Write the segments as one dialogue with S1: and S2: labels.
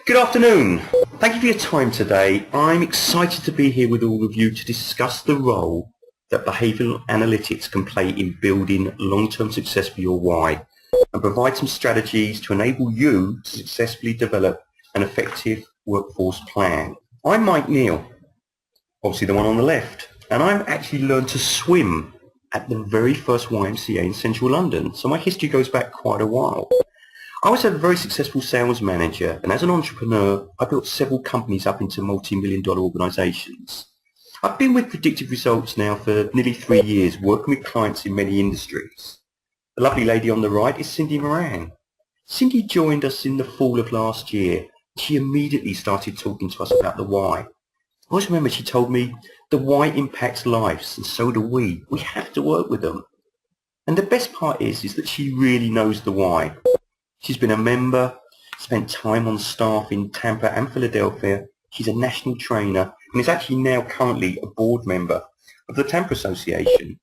S1: Good afternoon. Thank you for your time today. I'm excited to be here with all of you to discuss the role that behavioural analytics can play in building long-term success for your why and provide some strategies to enable you to successfully develop an effective workforce plan. I'm Neal, obviously the one on the left, and I've actually learned to swim at the very first YMCA in central London, so my history goes back quite a while. I was a very successful sales manager, and as an entrepreneur, I built several companies up into multi-million-dollar organizations. I've been with Predictive Results now for nearly 3 years, working with clients in many industries. The lovely lady on the right is Moran. Cindy joined us in the fall of last year. She immediately started talking to us about the why. I always remember she told me, the why impacts lives, and so do we. We have to work with them. And the best part is that she really knows the why. She's been a member, spent time on staff in Tampa and Philadelphia. She's a national trainer and is actually now currently a board member of the Tampa Association.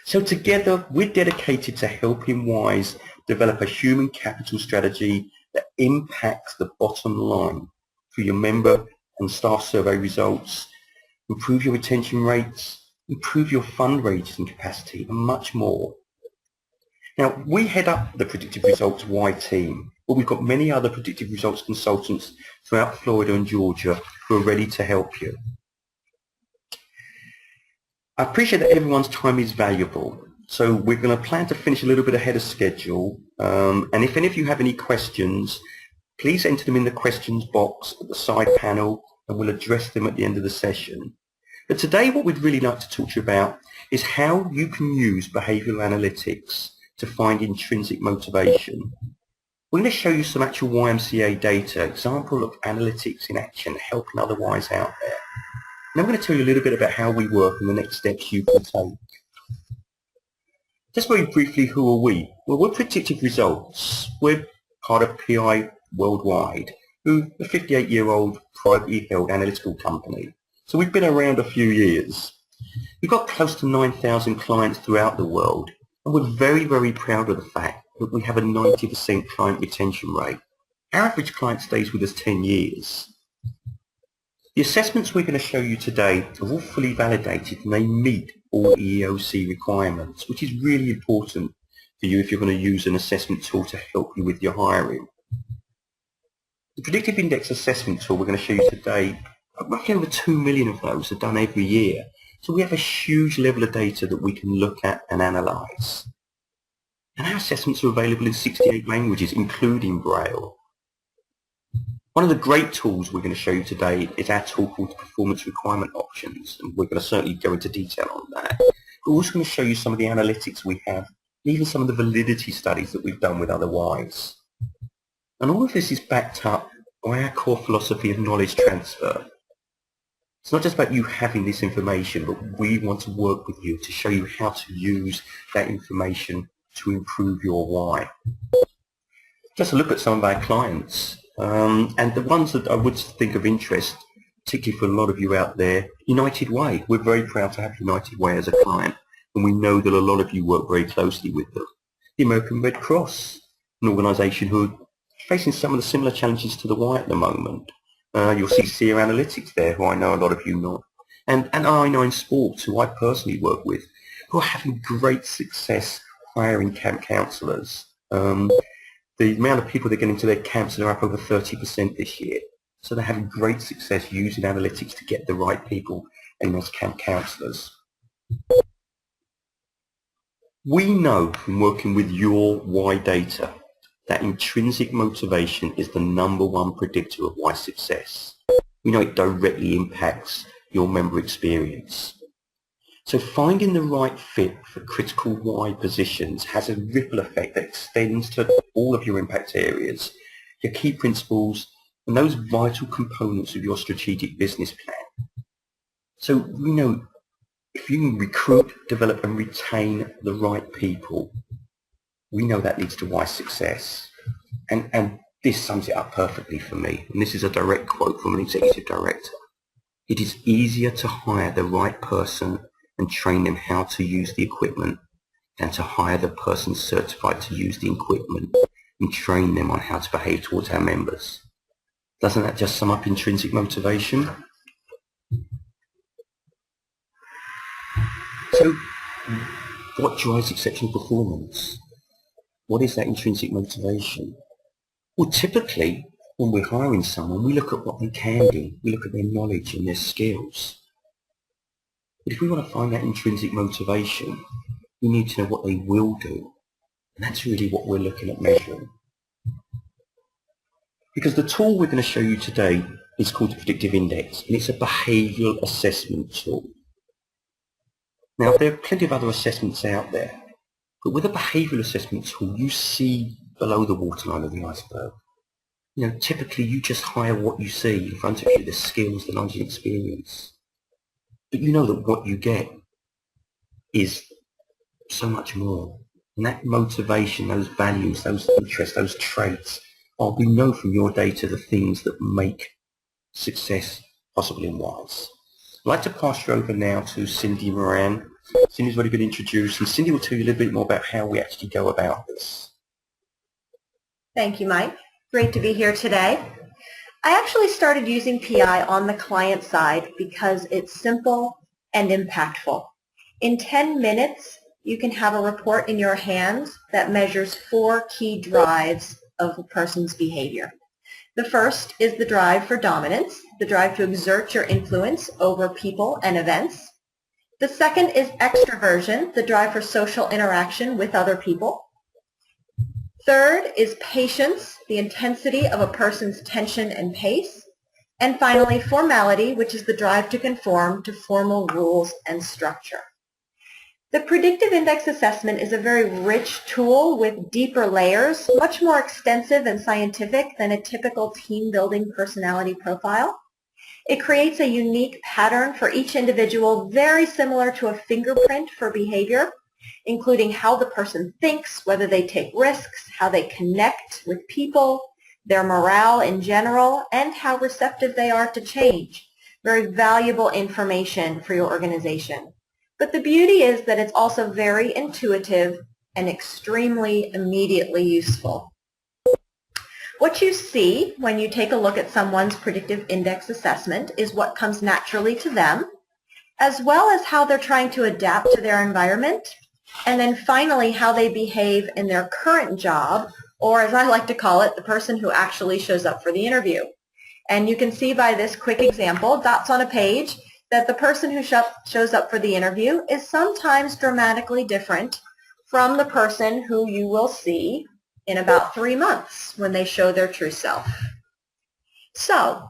S1: So together, we're dedicated to helping Ys develop a human capital strategy that impacts the bottom line through your member and staff survey results, improve your retention rates, improve your fundraising capacity, and much more. Now, we head up the Predictive Results Y team, but we've got many other Predictive Results consultants throughout Florida and Georgia who are ready to help you. I appreciate that everyone's time is valuable, so we're going to plan to finish a little bit ahead of schedule. And if any of you have any questions, please enter them in the questions box at the side panel, and we'll address them at the end of the session. But today, what we'd really like to talk to you about is how you can use behavioural analytics to find intrinsic motivation. We're going to show you some actual YMCA data, example of analytics in action, helping other Ys out there. And I'm going to tell you a little bit about how we work and the next steps you can take. Just very briefly, who are we? Well, we're Predictive Results. We're part of PI Worldwide, who's a 58-year-old privately held analytical company. So we've been around a few years. We've got close to 9,000 clients throughout the world. And we're very, very proud of the fact that we have a 90% client retention rate. Our average client stays with us 10 years. The assessments we're going to show you today are all fully validated and they meet all EEOC requirements, which is really important for you if you're going to use an assessment tool to help you with your hiring. The Predictive Index Assessment tool we're going to show you today, roughly over 2 million of those are done every year. So we have a huge level of data that we can look at and analyse. And our assessments are available in 68 languages, including Braille. One of the great tools we're going to show you today is our tool called the Performance Requirement Options, and we're going to certainly go into detail on that. We're also going to show you some of the analytics we have, and even some of the validity studies that we've done with other Ys. And all of this is backed up by our core philosophy of knowledge transfer. It's not just about you having this information, but we want to work with you to show you how to use that information to improve your why. Just a look at some of our clients, and the ones that I would think of interest, particularly for a lot of you out there, United Way. We're very proud to have United Way as a client, and we know that a lot of you work very closely with them. The American Red Cross, an organisation who are facing some of the similar challenges to the Y at the moment. You'll see SEER Analytics there, who I know a lot of you know, and I9 Sports, who I personally work with, who are having great success hiring camp counsellors. The amount of people they're getting to their camps are up over 30% this year. So they're having great success using analytics to get the right people in as camp counsellors. We know from working with your Y data that intrinsic motivation is the #1 predictor of Y success. We know it directly impacts your member experience. So finding the right fit for critical Y positions has a ripple effect that extends to all of your impact areas, your key principles, and those vital components of your strategic business plan. So we know if you can recruit, develop, and retain the right people, we know that leads to Y success. And this sums it up perfectly for me. And this is a direct quote from an executive director. It is easier to hire the right person and train them how to use the equipment than to hire the person certified to use the equipment and train them on how to behave towards our members. Doesn't that just sum up intrinsic motivation? So, what drives exceptional performance? What is that intrinsic motivation? Well, typically, when we're hiring someone, we look at what they can do. We look at their knowledge and their skills. But if we want to find that intrinsic motivation, we need to know what they will do. And that's really what we're looking at measuring. Because the tool we're going to show you today is called the Predictive Index, and it's a behavioural assessment tool. Now, there are plenty of other assessments out there, but with a behavioural assessment tool, you see below the waterline of the iceberg. You know, typically you just hire what you see in front of you, the skills, the knowledge and experience. But you know that what you get is so much more. And that motivation, those values, those interests, those traits, we know from your data the things that make success possible and wise. I'd like to pass you over now to Cindy Moran. Cindy's already been introduced, and Cindy will tell you a little bit more about how we actually go about this.
S2: Thank you, Mike. Great to be here today. I actually started using PI on the client side because it's simple and impactful. In 10 minutes, you can have a report in your hands that measures 4 key drives of a person's behavior. The first is the drive for dominance, the drive to exert your influence over people and events. The second is extroversion, the drive for social interaction with other people. Third is patience, the intensity of a person's tension and pace. And finally, formality, which is the drive to conform to formal rules and structure. The predictive index assessment is a very rich tool with deeper layers, much more extensive and scientific than a typical team-building personality profile. It creates a unique pattern for each individual, very similar to a fingerprint for behavior, including how the person thinks, whether they take risks, how they connect with people, their morale in general, and how receptive they are to change. Very valuable information for your organization. But the beauty is that it's also very intuitive and extremely immediately useful. What you see when you take a look at someone's predictive index assessment is what comes naturally to them, as well as how they're trying to adapt to their environment, and then finally how they behave in their current job, or as I like to call it, the person who actually shows up for the interview. And you can see by this quick example, dots on a page, that the person who shows up for the interview is sometimes dramatically different from the person who you will see in about 3 months when they show their true self. So,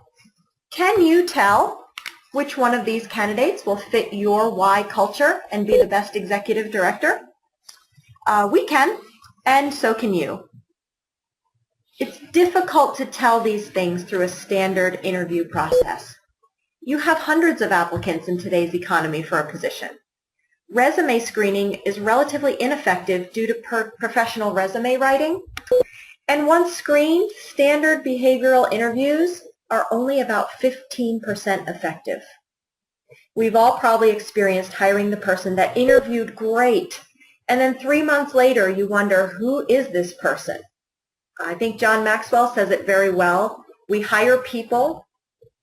S2: can you tell which one of these candidates will fit your Y culture and be the best executive director? We can, and so can you. It's difficult to tell these things through a standard interview process. You have hundreds of applicants in today's economy for a position. Resume screening is relatively ineffective due to professional resume writing. And once screened, standard behavioral interviews are only about 15% effective. We've all probably experienced hiring the person that interviewed great, and then 3 months later you wonder, who is this person? I think John Maxwell says it very well. We hire people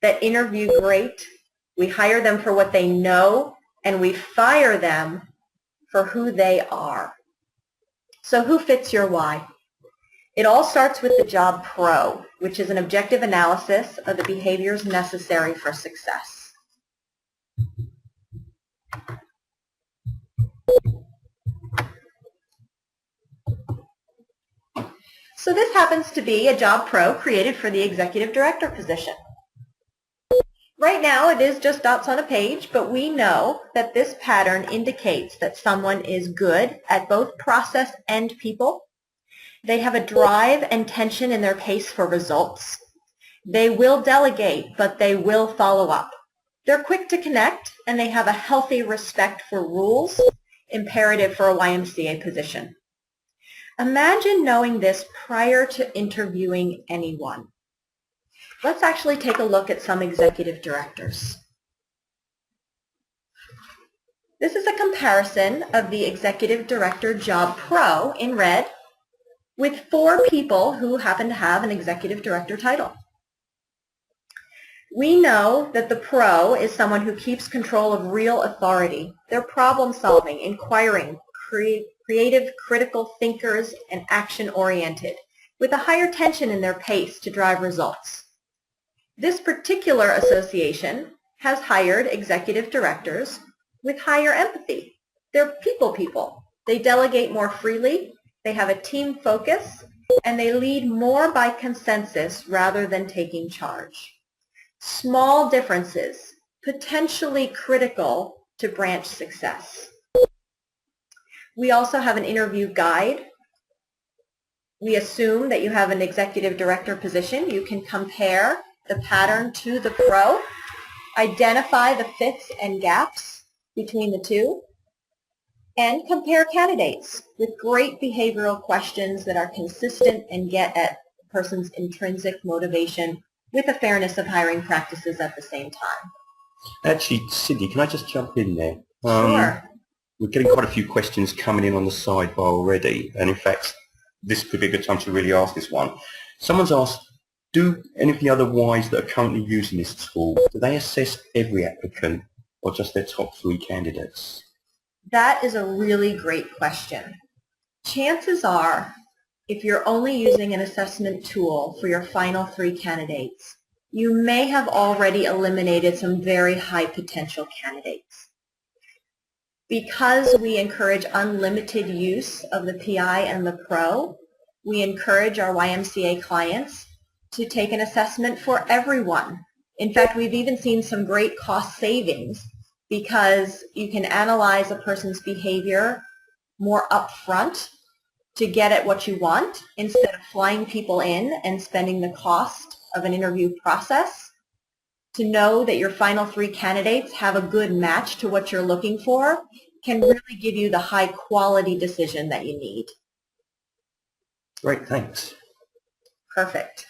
S2: that interview great, we hire them for what they know, and we fire them for who they are. So who fits your why? It all starts with the Job Pro, which is an objective analysis of the behaviors necessary for success. So this happens to be a Job Pro created for the executive director position. Right now it is just dots on a page, but we know that this pattern indicates that someone is good at both process and people. They have a drive and tension in their pace for results. They will delegate, but they will follow up. They're quick to connect, and they have a healthy respect for rules, imperative for a YMCA position. Imagine knowing this prior to interviewing anyone. Let's actually take a look at some executive directors. This is a comparison of the Executive Director Job Pro in red with 4 people who happen to have an Executive Director title. We know that the pro is someone who keeps control of real authority. They're problem-solving, inquiring, creative, critical thinkers, and action-oriented, with a higher tension in their pace to drive results. This particular association has hired executive directors with higher empathy. They're people. They delegate more freely, they have a team focus, and they lead more by consensus rather than taking charge. Small differences, potentially critical to branch success. We also have an interview guide. We assume that you have an executive director position. You can compare the pattern to the pro, identify the fits and gaps between the two, and compare candidates with great behavioral questions that are consistent and get at the person's intrinsic motivation with a fairness of hiring practices at the same time.
S1: Actually, Cindy, can I just jump in there?
S2: Sure.
S1: We're getting quite a few questions coming in on the sidebar already, and in fact, this could be a good time to really ask this one. Someone's asked, do any of the other Ys that are currently using this tool, do they assess every applicant or just their top 3 candidates?
S2: That is a really great question. Chances are, if you're only using an assessment tool for your final 3 candidates, you may have already eliminated some very high potential candidates. Because we encourage unlimited use of the PI and the Pro, we encourage our YMCA clients to take an assessment for everyone. In fact, we've even seen some great cost savings because you can analyze a person's behavior more upfront to get at what you want instead of flying people in and spending the cost of an interview process. To know that your final 3 candidates have a good match to what you're looking for can really give you the high quality decision that you need.
S1: Great, thanks.
S2: Perfect.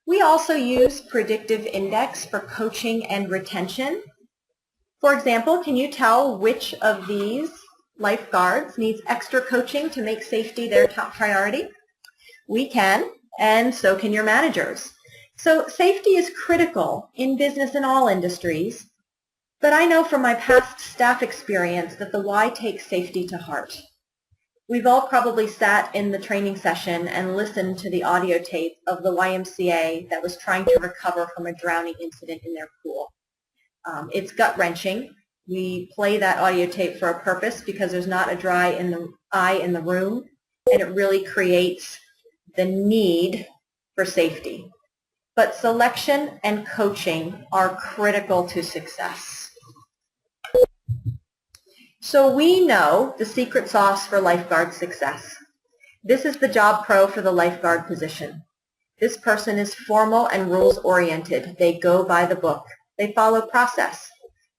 S2: We also use predictive index for coaching and retention. For example, can you tell which of these lifeguards needs extra coaching to make safety their top priority? We can, and so can your managers. So safety is critical in business in all industries, but I know from my past staff experience that the Y takes safety to heart. We've all probably sat in the training session and listened to the audio tape of the YMCA that was trying to recover from a drowning incident in their pool. It's gut-wrenching. We play that audio tape for a purpose because there's not a dry eye in the room, and it really creates the need for safety. But selection and coaching are critical to success. So we know the secret sauce for lifeguard success. This is the job pro for the lifeguard position. This person is formal and rules-oriented. They go by the book. They follow process.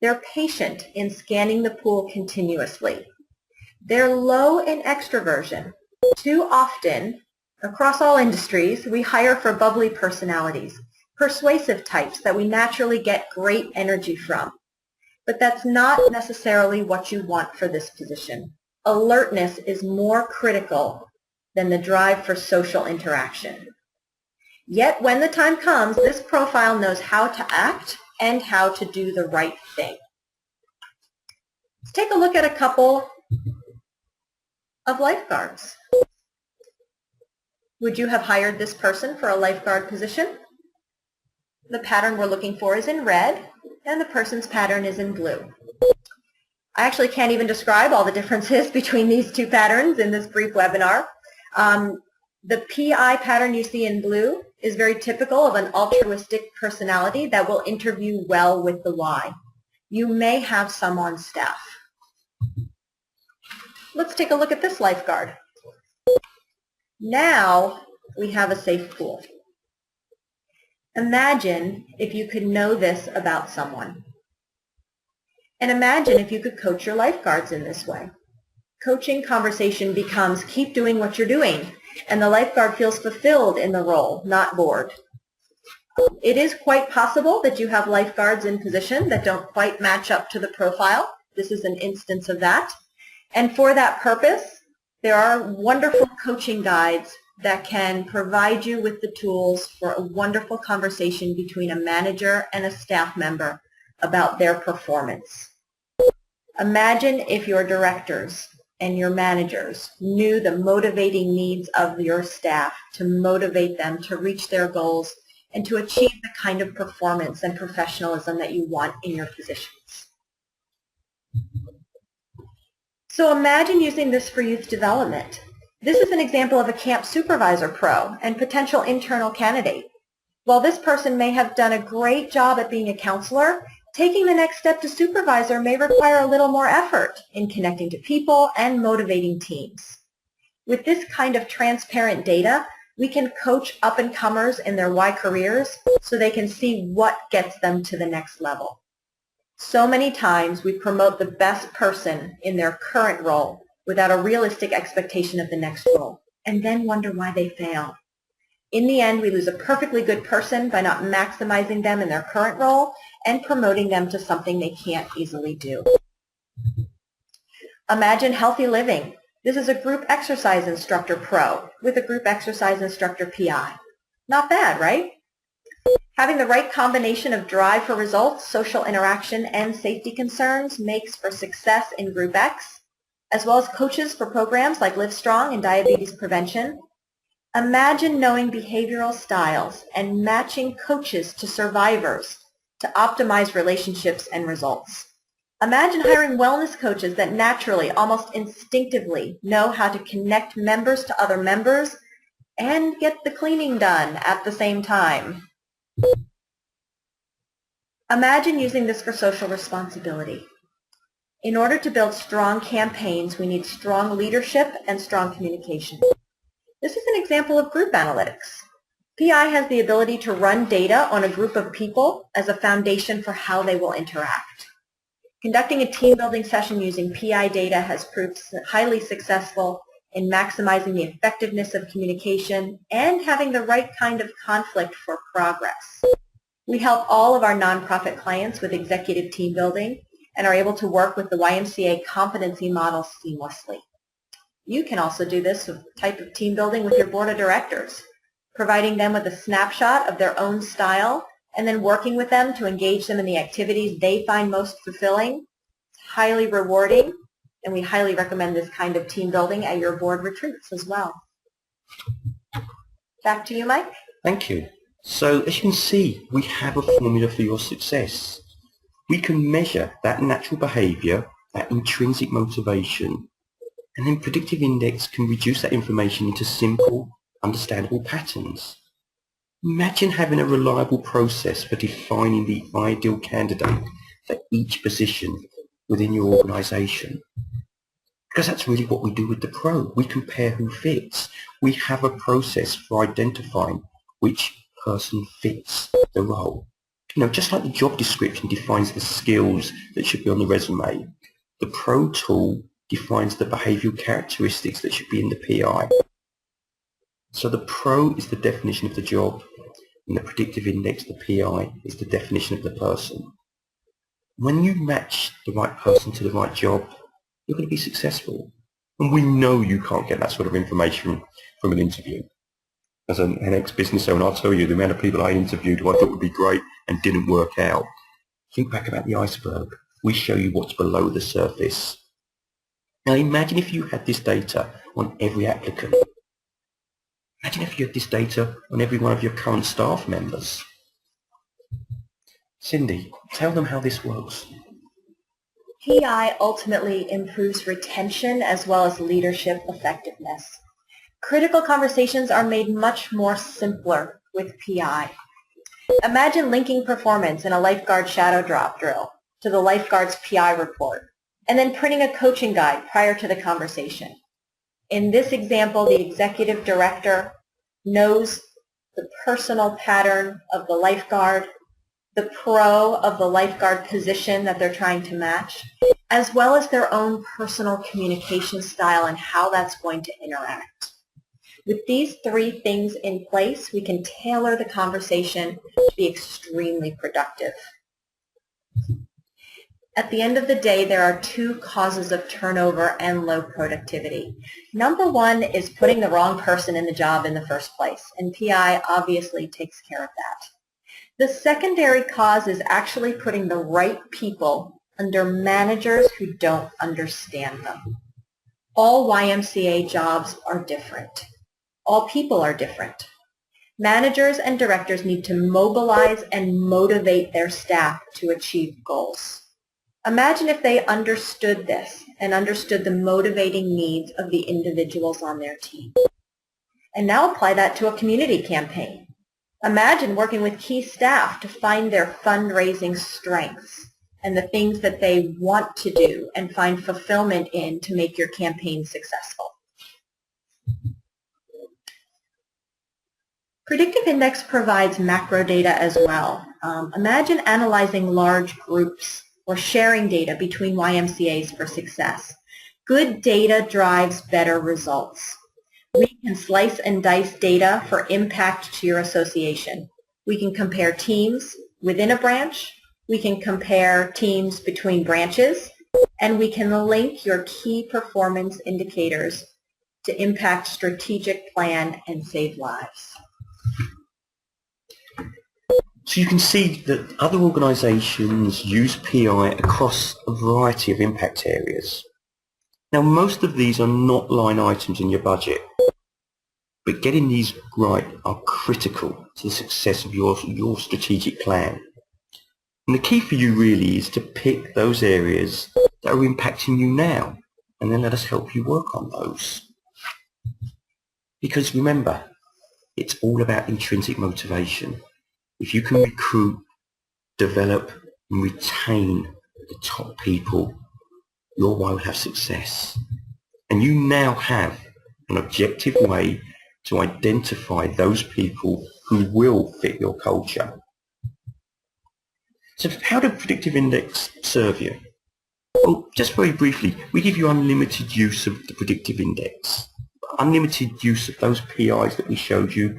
S2: They're patient in scanning the pool continuously. They're low in extroversion. Too often, across all industries, we hire for bubbly personalities, persuasive types that we naturally get great energy from. But that's not necessarily what you want for this position. Alertness is more critical than the drive for social interaction. Yet when the time comes, this profile knows how to act and how to do the right thing. Let's take a look at a couple of lifeguards. Would you have hired this person for a lifeguard position? The pattern we're looking for is in red, and the person's pattern is in blue. I actually can't even describe all the differences between these 2 patterns in this brief webinar. The PI pattern you see in blue is very typical of an altruistic personality that will interview well with the Y. You may have some on staff. Let's take a look at this lifeguard. Now we have a safe pool. Imagine if you could know this about someone. And imagine if you could coach your lifeguards in this way. Coaching conversation becomes keep doing what you're doing, and the lifeguard feels fulfilled in the role, not bored. It is quite possible that you have lifeguards in position that don't quite match up to the profile. This is an instance of that. And for that purpose, there are wonderful coaching guides that can provide you with the tools for a wonderful conversation between a manager and a staff member about their performance. Imagine if your directors and your managers knew the motivating needs of your staff to motivate them to reach their goals and to achieve the kind of performance and professionalism that you want in your positions. So imagine using this for youth development. This is an example of a camp supervisor pro and potential internal candidate. While this person may have done a great job at being a counselor, taking the next step to supervisor may require a little more effort in connecting to people and motivating teams. With this kind of transparent data, we can coach up-and-comers in their Y careers so they can see what gets them to the next level. So many times we promote the best person in their current role without a realistic expectation of the next role, and then wonder why they fail. In the end, we lose a perfectly good person by not maximizing them in their current role and promoting them to something they can't easily do. Imagine healthy living. This is a group exercise instructor pro with a group exercise instructor PI. Not bad, right? Having the right combination of drive for results, social interaction, and safety concerns makes for success in Group X, as well as coaches for programs like Live Strong and diabetes prevention. Imagine knowing behavioral styles and matching coaches to survivors to optimize relationships and results. Imagine hiring wellness coaches that naturally, almost instinctively, know how to connect members to other members and get the cleaning done at the same time. Imagine using this for social responsibility. In order to build strong campaigns, we need strong leadership and strong communication. This is an example of group analytics. PI has the ability to run data on a group of people as a foundation for how they will interact. Conducting a team building session using PI data has proved highly successful in maximizing the effectiveness of communication and having the right kind of conflict for progress. We help all of our nonprofit clients with executive team building and are able to work with the YMCA competency model seamlessly. You can also do this type of team building with your board of directors, providing them with a snapshot of their own style and then working with them to engage them in the activities they find most fulfilling. It's highly rewarding, and we highly recommend this kind of team building at your board retreats as well. Back to you, Mike.
S1: Thank you. So as you can see, we have a formula for your success. We can measure that natural behaviour, that intrinsic motivation, and then predictive index can reduce that information into simple, understandable patterns. Imagine having a reliable process for defining the ideal candidate for each position within your organisation. Because that's really what we do with the pro. We compare who fits. We have a process for identifying which person fits the role. You know, just like the job description defines the skills that should be on the resume, the pro tool defines the behavioural characteristics that should be in the PI. So the pro is the definition of the job, and the predictive index, the PI, is the definition of the person. When you match the right person to the right job, you're going to be successful. And we know you can't get that sort of information from an interview. As an ex-business owner, I'll tell you the amount of people I interviewed who I thought would be great and didn't work out. Think back about the iceberg. We show you what's below the surface. Now imagine if you had this data on every applicant. Imagine if you had this data on every one of your current staff members. Cindy, tell them how this works.
S2: PI ultimately improves retention as well as leadership effectiveness. Critical conversations are made much more simpler with PI. Imagine linking performance in a lifeguard shadow drop drill to the lifeguard's PI report, and then printing a coaching guide prior to the conversation. In this example, the executive director knows the personal pattern of the lifeguard, the pro of the lifeguard position that they're trying to match, as well as their own personal communication style and how that's going to interact. With these three things in place, we can tailor the conversation to be extremely productive. At the end of the day, there are two causes of turnover and low productivity. Number one is putting the wrong person in the job in the first place, and PI obviously takes care of that. The secondary cause is actually putting the right people under managers who don't understand them. All YMCA jobs are different. All people are different. Managers and directors need to mobilize and motivate their staff to achieve goals. Imagine if they understood this and understood the motivating needs of the individuals on their team. And now apply that to a community campaign. Imagine working with key staff to find their fundraising strengths and the things that they want to do and find fulfillment in to make your campaign successful. Predictive Index provides macro data as well. Imagine analyzing large groups or sharing data between YMCAs for success. Good data drives better results. We can slice and dice data for impact to your association. We can compare teams within a branch, we can compare teams between branches, and we can link your key performance indicators to impact strategic plan and save lives.
S1: So you can see that other organisations use PI across a variety of impact areas. Now, most of these are not line items in your budget, but getting these right are critical to the success of your strategic plan. And the key for you really is to pick those areas that are impacting you now, and then let us help you work on those. Because remember, it's all about intrinsic motivation. If you can recruit, develop, and retain the top people, your way will have success. And you now have an objective way to identify those people who will fit your culture. So how does Predictive Index serve you? Well, just very briefly, we give you unlimited use of the Predictive Index. Unlimited use of those PIs that we showed you,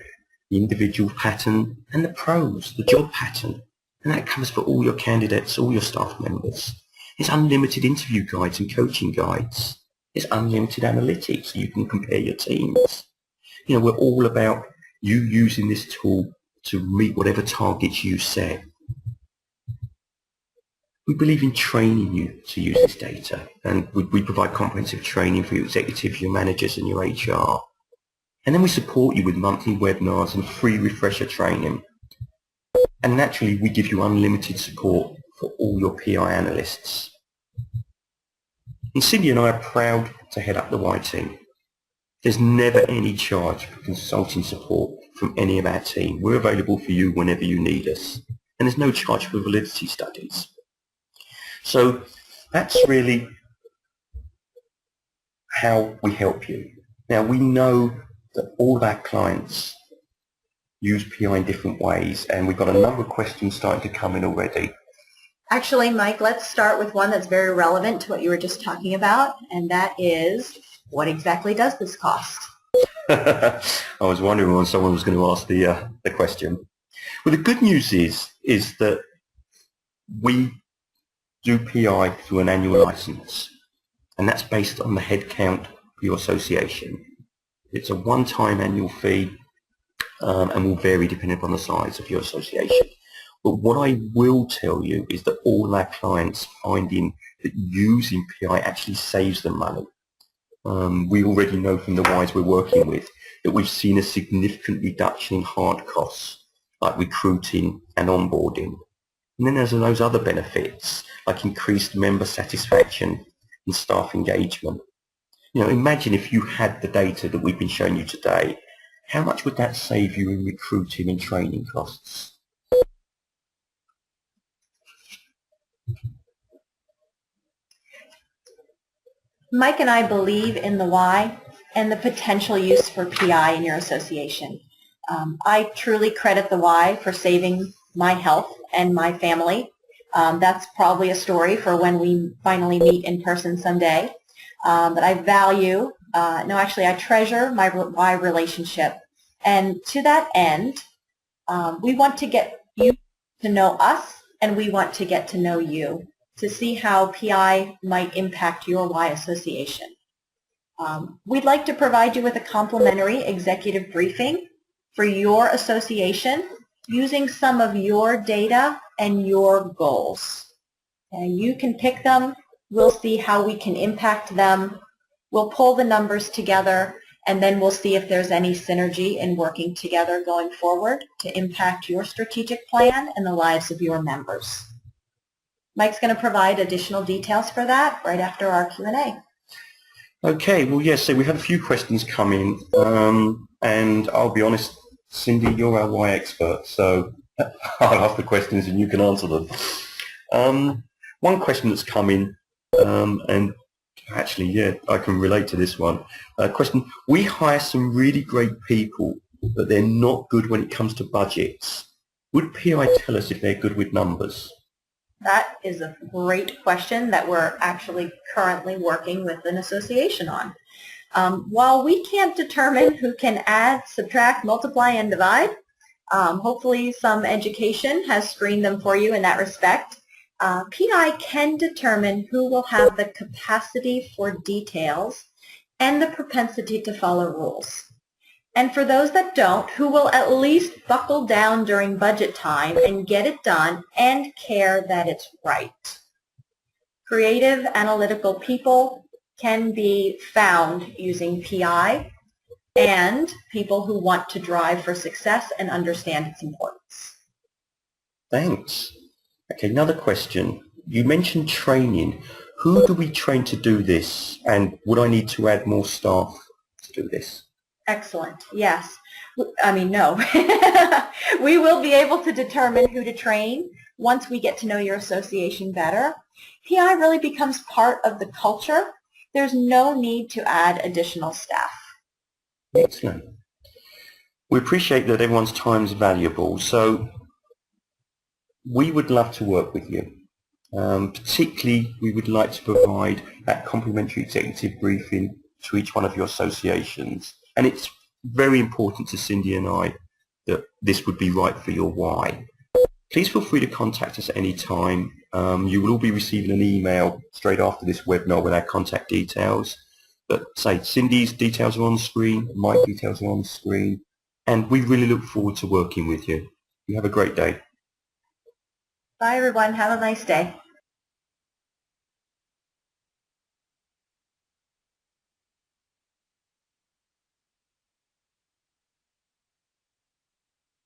S1: the individual pattern and the pros, the job pattern. And that covers for all your candidates, all your staff members. It's unlimited interview guides and coaching guides. It's unlimited analytics so you can compare your teams. You know, we're all about you using this tool to meet whatever targets you set. We believe in training you to use this data, and we provide comprehensive training for your executives, your managers and your HR. And then we support you with monthly webinars and free refresher training. And naturally, we give you unlimited support for all your PI analysts. And Cindy and I are proud to head up the Y team. There's never any charge for consulting support from any of our team. We're available for you whenever you need us. And there's no charge for validity studies. So that's really how we help you. Now, we know that all of our clients use PI in different ways, and we've got a number of questions starting to come in already.
S2: Actually, Mike, let's start with one that's very relevant to what you were just talking about, and that is, what exactly does this cost?
S1: I was wondering when someone was going to ask the question. Well, the good news is that we do PI through an annual license, and that's based on the head count for your association. It's a one-time annual fee and will vary depending upon the size of your association. But what I will tell you is that all our clients finding that using PI actually saves them money. We already know from the Ys we're working with that we've seen a significant reduction in hard costs like recruiting and onboarding. And then there's those other benefits like increased member satisfaction and staff engagement. You know, imagine if you had the data that we've been showing you today, how much would that save you in recruiting and training costs?
S2: Mike and I believe in the Y and the potential use for PI in your association. I truly credit the Y for saving my health and my family. That's probably a story for when we finally meet in person someday. But I value, I treasure my Y relationship. And to that end, we want to get you to know us, and we want to get to know you. to see how PI might impact your Y association. We'd like to provide you with a complimentary executive briefing for your association using some of your data and your goals. And you can pick them. We'll see how we can impact them. We'll pull the numbers together, and then we'll see if there's any synergy in working together going forward to impact your strategic plan and the lives of your members. Mike's going to provide additional details for that right after our Q&A.
S1: Okay, well, yes, so we had a few questions come in, and I'll be honest, Cindy, you're our Y expert, so I'll ask the questions and you can answer them. One question that's come in, and actually, yeah, I can relate to this one. Question, we hire some really great people, but they're not good when it comes to budgets. Would PI tell us if they're good with numbers?
S2: That is a great question that we're actually currently working with an association on. While we can't determine who can add, subtract, multiply, and divide, hopefully some education has screened them for you in that respect. PI can determine who will have the capacity for details and the propensity to follow rules. And for those that don't, who will at least buckle down during budget time and get it done and care that it's right. Creative, analytical people can be found using PI, and people who want to drive for success and understand its importance.
S1: Thanks. Okay, another question. You mentioned training. Who do we train to do this, and would I need to add more staff to do this?
S2: Excellent. Yes. I mean, no. We will be able to determine who to train once we get to know your association better. PI really becomes part of the culture. There's no need to add additional staff.
S1: Excellent. We appreciate that everyone's time is valuable, so we would love to work with you. Particularly, we would like to provide that complimentary executive briefing to each one of your associations. And it's very important to Cindy and I that this would be right for your Y. Please feel free to contact us at any time. You will all be receiving an email straight after this webinar with our contact details. But say, Cindy's details are on the screen, Mike's details are on the screen, and we really look forward to working with you. You have a great day.
S2: Bye, everyone. Have a nice day.